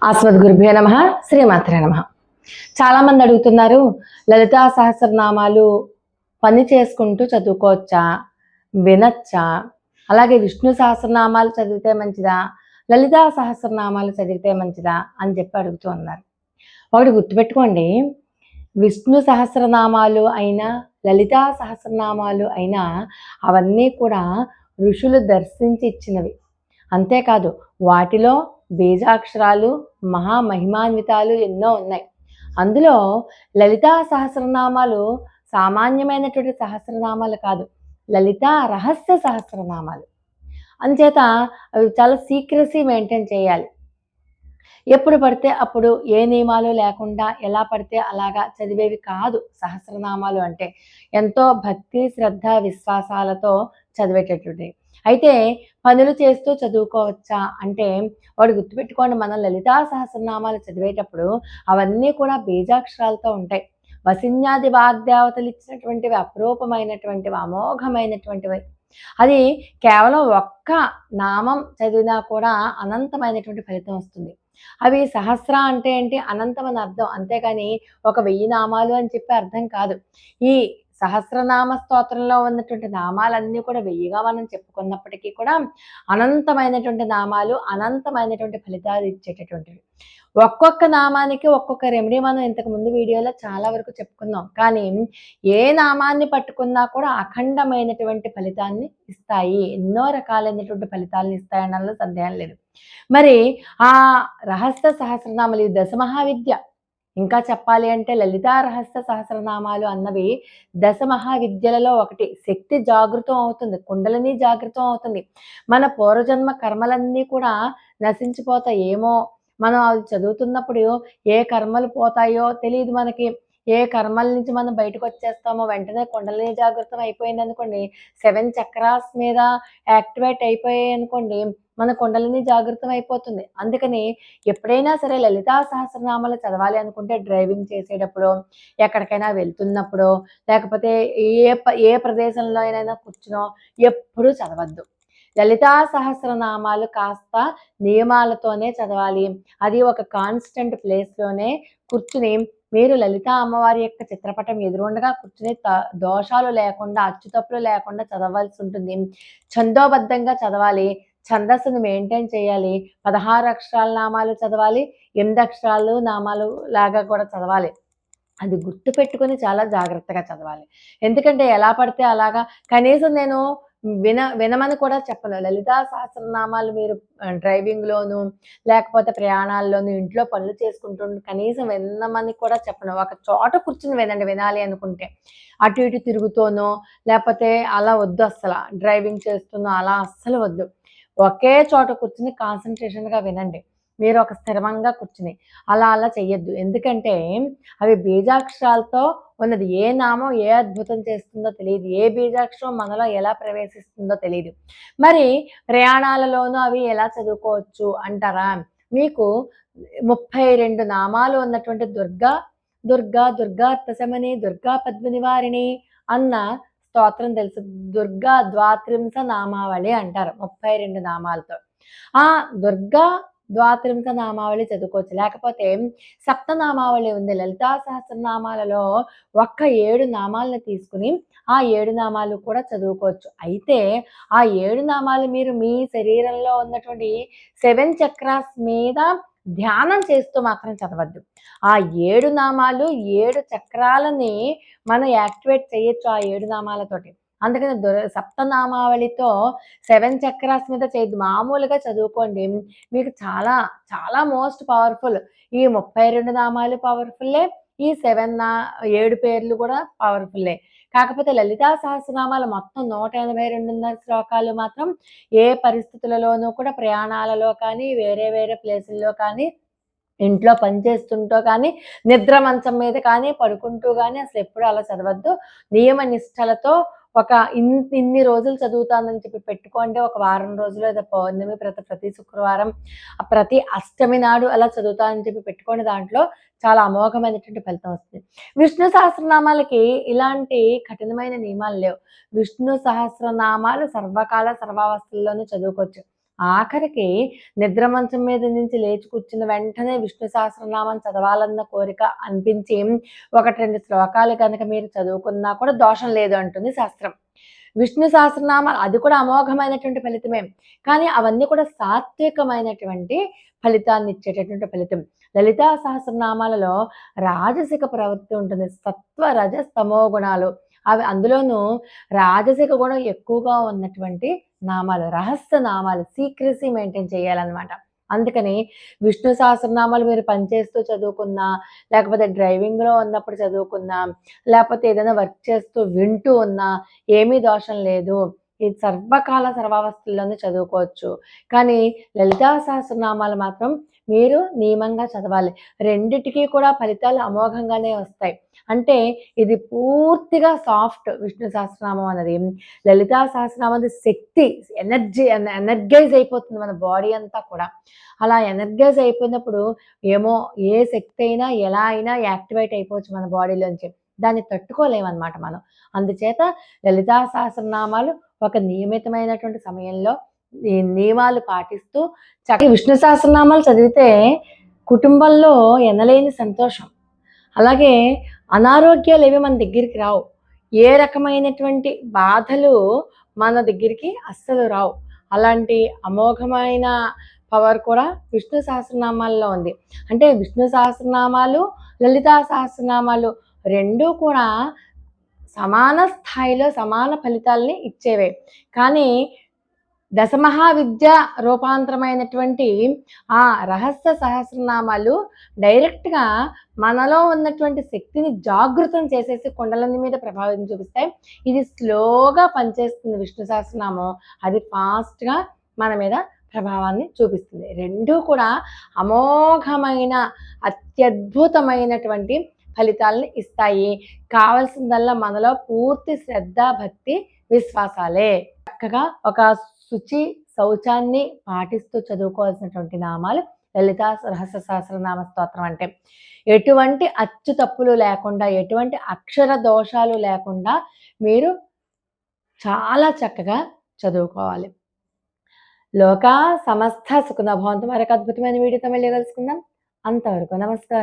ఆస్మద్గురుభ్యో నమ. శ్రీమాత్రే నమ. చాలామంది అడుగుతున్నారు, లలితా సహస్రనామాలు పని చేసుకుంటూ చదువుకోవచ్చా, వినచ్చా, అలాగే విష్ణు సహస్రనామాలు చదివితే మంచిదా, లలితా సహస్రనామాలు చదివితే మంచిదా అని చెప్పి అడుగుతూ ఉన్నారు. ఒకటి గుర్తుపెట్టుకోండి, విష్ణు సహస్రనామాలు అయినా లలితా సహస్రనామాలు అయినా అవన్నీ కూడా ఋషులు దర్శించి ఇచ్చినవి. అంతేకాదు వాటిలో బీజాక్షరాలు మహామహిమాన్వితాలు ఎన్నో ఉన్నాయి. అందులో లలితా సహస్రనామాలు సామాన్యమైనటువంటి సహస్రనామాలు కాదు, లలితా రహస్య సహస్రనామాలు. అందుచేత అవి చాలా సీక్రసీ మెయింటైన్ చేయాలి. ఎప్పుడు పడితే అప్పుడు ఏ నియమాలు లేకుండా ఎలా పడితే అలాగా చదివేవి కాదు సహస్రనామాలు అంటే. ఎంతో భక్తి శ్రద్ధ విశ్వాసాలతో చదివేటటువంటివి. అయితే పనులు చేస్తూ చదువుకోవచ్చా అంటే, వాడు గుర్తుపెట్టుకోండి, మనం లలితా సహస్రనామాలు చదివేటప్పుడు అవన్నీ కూడా బీజాక్షరాలతో ఉంటాయి. వసిన్యాది వాగ్దేవతలు ఇచ్చినటువంటివి అపురూపమైనటువంటివి, అమోఘమైనటువంటివి. అది కేవలం ఒక్క నామం చదివినా కూడా అనంతమైనటువంటి ఫలితం వస్తుంది. అవి సహస్ర అంటే ఏంటి, అనంతం అని అర్థం, అంతేగాని ఒక 1000 నామాలు అని చెప్పి అర్థం కాదు. ఈ సహస్రనామ స్తోత్రంలో ఉన్నటువంటి నామాలన్నీ కూడా 1000గా మనం చెప్పుకున్నప్పటికీ కూడా అనంతమైనటువంటి నామాలు, అనంతమైనటువంటి ఫలితాలు ఇచ్చేటటువంటివి. ఒక్కొక్క నామానికి ఒక్కొక్క రెమెడీ మనం ఇంతకు ముందు వీడియోలో చాలా వరకు చెప్పుకున్నాం. కానీ ఏ నామాన్ని పట్టుకున్నా కూడా అఖండమైనటువంటి ఫలితాన్ని ఇస్తాయి, ఎన్నో రకాలైనటువంటి ఫలితాలను ఇస్తాయనలో సందేహం లేదు. మరి ఆ రహస్య సహస్రనామాలు, ఈ దశమహావిద్య, ఇంకా చెప్పాలి అంటే లలితా రహస్య సహస్రనామాలు అన్నవి దశమహావిద్యలలో ఒకటి. శక్తి జాగృతం అవుతుంది, కుండలిని జాగృతం అవుతుంది. మన పూర్వజన్మ కర్మలన్నీ కూడా నశించిపోతాయి. ఏమో మనం అది చదువుతున్నప్పుడు ఏ కర్మలు పోతాయో తెలియదు మనకి. ఏ కర్మల నుంచి మనం బయటకు వచ్చేస్తామో వెంటనే కుండలిని జాగృతం అయిపోయింది అనుకోండి, 7 చక్రాస్ మీద యాక్టివేట్ అయిపోయాయి అనుకోండి, మన కుండలిని జాగృతం అయిపోతుంది. అందుకని ఎప్పుడైనా సరే లలితా సహస్రనామాలు చదవాలి అనుకుంటే డ్రైవింగ్ చేసేటప్పుడు, ఎక్కడికైనా వెళ్తున్నప్పుడు, లేకపోతే ఏ ప్రదేశంలో అయినా కూర్చునో ఎప్పుడూ చదవద్దు. లలితా సహస్రనామాలు కాస్త నియమాలతోనే చదవాలి. అది ఒక కాన్స్టెంట్ ప్లేస్లోనే కూర్చుని మీరు లలితా అమ్మవారి యొక్క చిత్రపటం ఎదురుండగా కూర్చుని దోషాలు లేకుండా, అచ్చుతప్పులు లేకుండా చదవాల్సి ఉంటుంది. ఛందోబద్ధంగా చదవాలి, ఛందస్సును మెయింటైన్ చేయాలి. 16 అక్షరాల నామాలు చదవాలి, 8 అక్షరాలు నామాలు లాగా కూడా చదవాలి. అది గుర్తుపెట్టుకొని చాలా జాగ్రత్తగా చదవాలి. ఎందుకంటే ఎలా పడితే అలాగా కనీసం నేను వినమని కూడా చెప్పను. లలితా సహస్రనామాలు మీరు డ్రైవింగ్‌లోను, లేకపోతే ప్రయాణాల్లోను, ఇంట్లో పనులు చేసుకుంటూ కనీసం వినమని కూడా చెప్పను. ఒక చోట కూర్చొని వినండి వినాలి అనుకుంటే. అటు ఇటు తిరుగుతూనో, లేకపోతే అలా వద్దు అస్సల. డ్రైవింగ్ చేస్తూనో అలా అస్సలు వద్దు. ఒకే చోట కూర్చొని కాన్సంట్రేషన్‌గా వినండి. మీరు ఒక స్థిరంగా కూర్చుని. అలా చెయ్యొద్దు. ఎందుకంటే అవి బీజాక్షరాలతో ఉన్నది. ఏ నామం ఏ అద్భుతం చేస్తుందో తెలీదు. ఏ బీజాక్షరం మనలో ఎలా ప్రవేశిస్తుందో తెలీదు. మరి ప్రయాణాలలోనూ అవి ఎలా చదువుకోవచ్చు అంటారా? మీకు 32 నామాలు ఉన్నటువంటి దుర్గార్థశమని, దుర్గా పద్మనివారిణి అన్న స్తోత్రం తెలుసు. దుర్గా ద్వాత్రింశ నామావళి అంటారు 32 నామాలతో. ఆ దుర్గా ద్వాత్రింశ నామావళి చదువుకోవచ్చు. లేకపోతే సప్తనామావళి ఉంది. లలితా సహస్రనామాలలో ఒక్క 7 నామాలను తీసుకుని ఆ 7 నామాలు కూడా చదువుకోవచ్చు. అయితే ఆ 7 నామాలు మీరు మీ శరీరంలో ఉన్నటువంటి 7 చక్రాస్ మీద ధ్యానం చేస్తూ మాత్రం చదవద్దు. ఆ 7 నామాలు 7 చక్రాలని మనం యాక్టివేట్ చేయొచ్చు ఆ 7 నామాలతోటి. అందుకని సప్తనామావళితో 7 చక్రాస్ మీద చేయొద్దు. మామూలుగా చదువుకోండి. మీకు చాలా చాలా మోస్ట్ పవర్ఫుల్. ఈ 32 నామాలు పవర్ఫుల్లే. ఈ 7 పేర్లు కూడా పవర్ఫుల్లే. కాకపోతే లలితా సహస్రనామాలు మొత్తం 182 శ్లోకాలు మాత్రం ఏ పరిస్థితులలోనూ కూడా ప్రయాణాలలో కానీ, వేరే ప్లేసుల్లో కానీ, ఇంట్లో పని చేస్తుంటో కానీ, నిద్ర మంచం మీద కానీ, పడుకుంటూ కానీ అసలెప్పుడు అలా చదవద్దు. నియమ నిష్టలతో ఒక ఇన్ని రోజులు చదువుతానని చెప్పి పెట్టుకోండి. ఒక వారం రోజులు లేదా పౌర్ణమి ప్రతి శుక్రవారం, ప్రతి అష్టమి నాడు అలా చదువుతానని చెప్పి పెట్టుకోండి. దాంట్లో చాలా అమోఘమైనటువంటి ఫలితం వస్తుంది. విష్ణు సహస్రనామాలకి ఇలాంటి కఠినమైన నియమాలు లేవు. విష్ణు సహస్రనామాలు సర్వకాల సర్వావస్థల్లోనూ చదువుకోవచ్చు. ఆఖరికి నిద్ర మంచం మీద నుంచి లేచి కూర్చున్న వెంటనే విష్ణు సహస్రనామం చదవాలన్న కోరిక అనిపించి 1, 2 శ్లోకాలు కనుక మీరు చదువుకున్నా కూడా దోషం లేదు అంటుంది శాస్త్రం. విష్ణు సహస్రనామాలు అది కూడా అమోఘమైనటువంటి ఫలితమే. కానీ అవన్నీ కూడా సాత్వికమైనటువంటి ఫలితాన్ని ఇచ్చేటటువంటి ఫలితం. లలితా సహస్రనామాలలో రాజసిక ప్రవృత్తి ఉంటుంది. సత్వ, రజస్, తమో గుణాలు అవి అందులోనూ రాజసిక గుణం ఎక్కువగా ఉన్నటువంటి నామాలు, రహస్య నామాలు, సీక్రెసీ మెయింటైన్ చేయాలన్నమాట. అందుకని విష్ణు సహస్రనామాలు మీరు పనిచేస్తూ చదువుకున్నా, లేకపోతే డ్రైవింగ్‌లో ఉన్నప్పుడు చదువుకున్నా, లేకపోతే ఏదైనా వర్క్ చేస్తూ వింటూ ఉన్నా ఏమీ దోషం లేదు. ఇది సర్వకాల సర్వావస్థల్లోనూ చదువుకోవచ్చు. కానీ లలితా సహస్రనామాలు మాత్రం మీరు నియమంగా చదవాలి. రెండిటికి కూడా ఫలితాలు అమోఘంగానే వస్తాయి. అంటే ఇది పూర్తిగా సాఫ్ట్ విష్ణు సహస్రనామం అన్నది. లలితా సహస్రనామం శక్తి, ఎనర్గైజ్ అయిపోతుంది మన బాడీ అంతా కూడా. అలా ఎనర్గైజ్ అయిపోయినప్పుడు ఏమో ఏ శక్తి అయినా ఎలా అయినా యాక్టివేట్ అయిపోవచ్చు మన బాడీలోంచి. దాన్ని తట్టుకోలేమనమాట మనం. అందుచేత లలితా సహస్రనామాలు ఒక నియమితమైనటువంటి సమయంలో ఈ నియమాలు పాటిస్తూ విష్ణు సహస్రనామాలు చదివితే కుటుంబంలో ఎనలేని సంతోషం. అలాగే అనారోగ్యాలు ఏవి మన దగ్గరికి రావు. ఏ రకమైనటువంటి బాధలు మన దగ్గరికి అస్సలు రావు. అలాంటి అమోఘమైన పవర్ కూడా విష్ణు సహస్రనామాల్లో ఉంది. అంటే విష్ణు సహస్రనామాలు, లలితా సహస్రనామాలు రెండూ కూడా సమాన స్థాయిలో సమాన ఫలితాలని ఇచ్చేవే. కానీ దశమహావిద్య రూపాంతరమైనటువంటి ఆ రహస్య సహస్రనామాలు డైరెక్ట్‌గా మనలో ఉన్నటువంటి శక్తిని జాగృతం చేసేసి కుండలిని మీద ప్రభావం చూపిస్తాయి. ఇది స్లోగా పనిచేస్తుంది విష్ణు సహస్రనామం. అది ఫాస్ట్‌గా మన మీద ప్రభావాన్ని చూపిస్తుంది. రెండూ కూడా అమోఘమైన, అత్యద్భుతమైనటువంటి ఫలితాలను ఇస్తాయి. కావాల్సిందల్లా మనలో పూర్తి శ్రద్ధ, భక్తి, విశ్వాసాలే. చక్కగా ఒక శుచి, శౌచాన్ని పాటిస్తూ చదువుకోవాల్సినటువంటి నామాలు లలితా రహస్య సహస్రనామ స్తోత్రం అంటే. ఎటువంటి అచ్చు తప్పులు లేకుండా, ఎటువంటి అక్షర దోషాలు లేకుండా మీరు చాలా చక్కగా చదువుకోవాలి. లోకా సమస్త సుఖినో భవంతు. మరొక అద్భుతమైన వీడియోతో మళ్ళీ కలుసుకుందాం. అంతవరకు నమస్కారం.